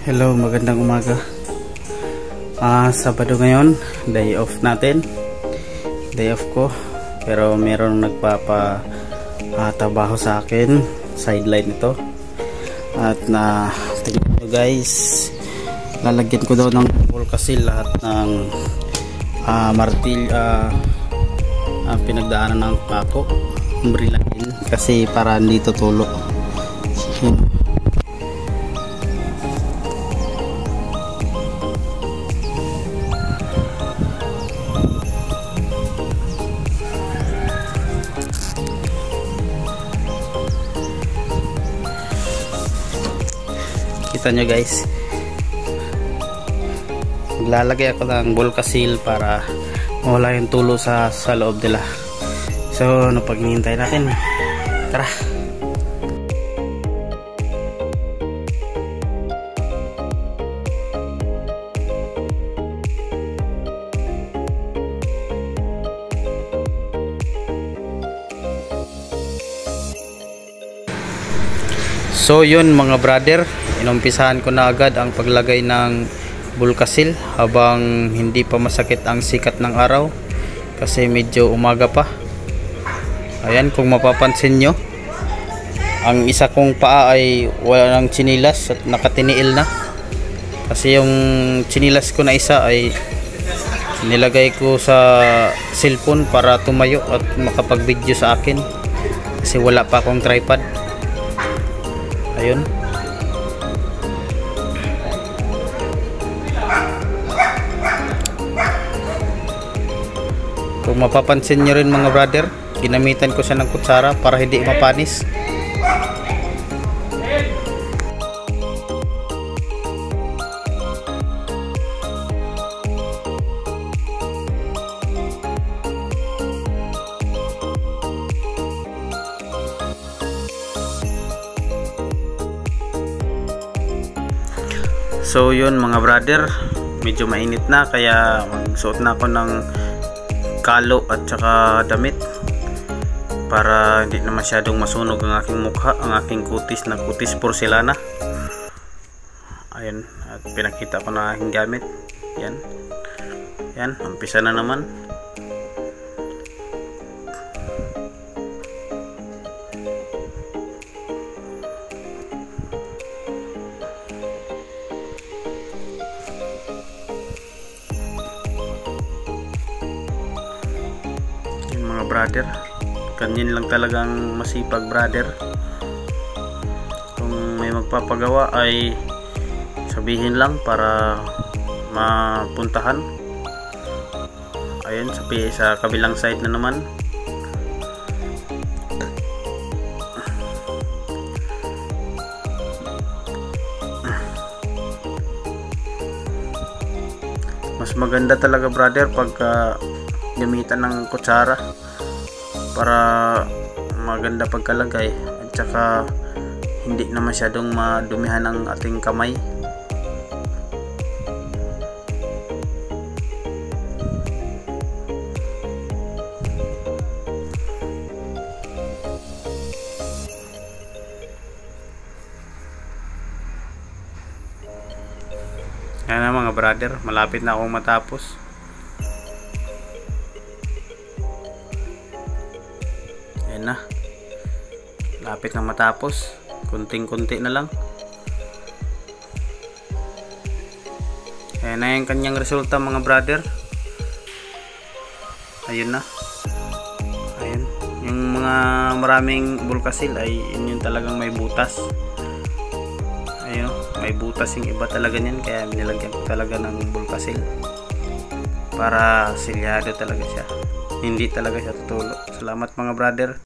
Hello, magandang umaga. Sabado ngayon, day off natin. Day off ko. Pero meron nagpapatrabaho sa akin. Sideline ito. At tingnan nyo guys, lalagyan ko daw ng Volcasil lahat ng martil pinagdaanan ng pako. Umbrilahin kasi para hindi tutulo. Kita nyo guys, maglalagay ako ng Volcasil para mawala yung tulo sa loob nila. So napaghihintay natin, tara. So yun mga brother, inumpisahan ko na agad ang paglagay ng Volcasil habang hindi pa masakit ang sikat ng araw kasi medyo umaga pa. Ayan, kung mapapansin nyo, ang isa kong paa ay walang chinilas at nakatiniil na kasi yung chinilas ko na isa ay nilagay ko sa cellphone para tumayo at makapag video sa akin kasi wala pa akong tripod. Ayun. Kung mapapansin nyo rin mga brother, ginamitan ko siya ng kutsara para hindi mapanis. So yun mga brother, medyo mainit na kaya magsuot na ako ng kalo at saka damit para hindi na masyadong masunog ang aking mukha, ang aking kutis na kutis porcelana. Ayun, at pinakita ko na aking gamit. Yan. Yan, umpisa na naman. Mga brother, kanyan lang talagang masipag brother. Kung may magpapagawa ay sabihin lang para mapuntahan. Ayun, sa kabilang side na naman. Mas maganda talaga brother pagka gamitan ng kutsara para maganda pagkalagay at saka hindi na masyadong madumihan ang ating kamay. Yan na mga brother, malapit na akong matapos. Ayan na, lapit na matapos, kunting-kunti na lang. Ayan na yung kanyang resulta mga brother. Ayun na. Ayun, yung mga maraming Volcasil ay yun yung talagang may butas. Ayun, may butas yung iba talaga niyan, kaya nilagyan ko talaga ng Volcasil para silyado talaga siya, hindi talaga siya tutulo. Salamat mga brother.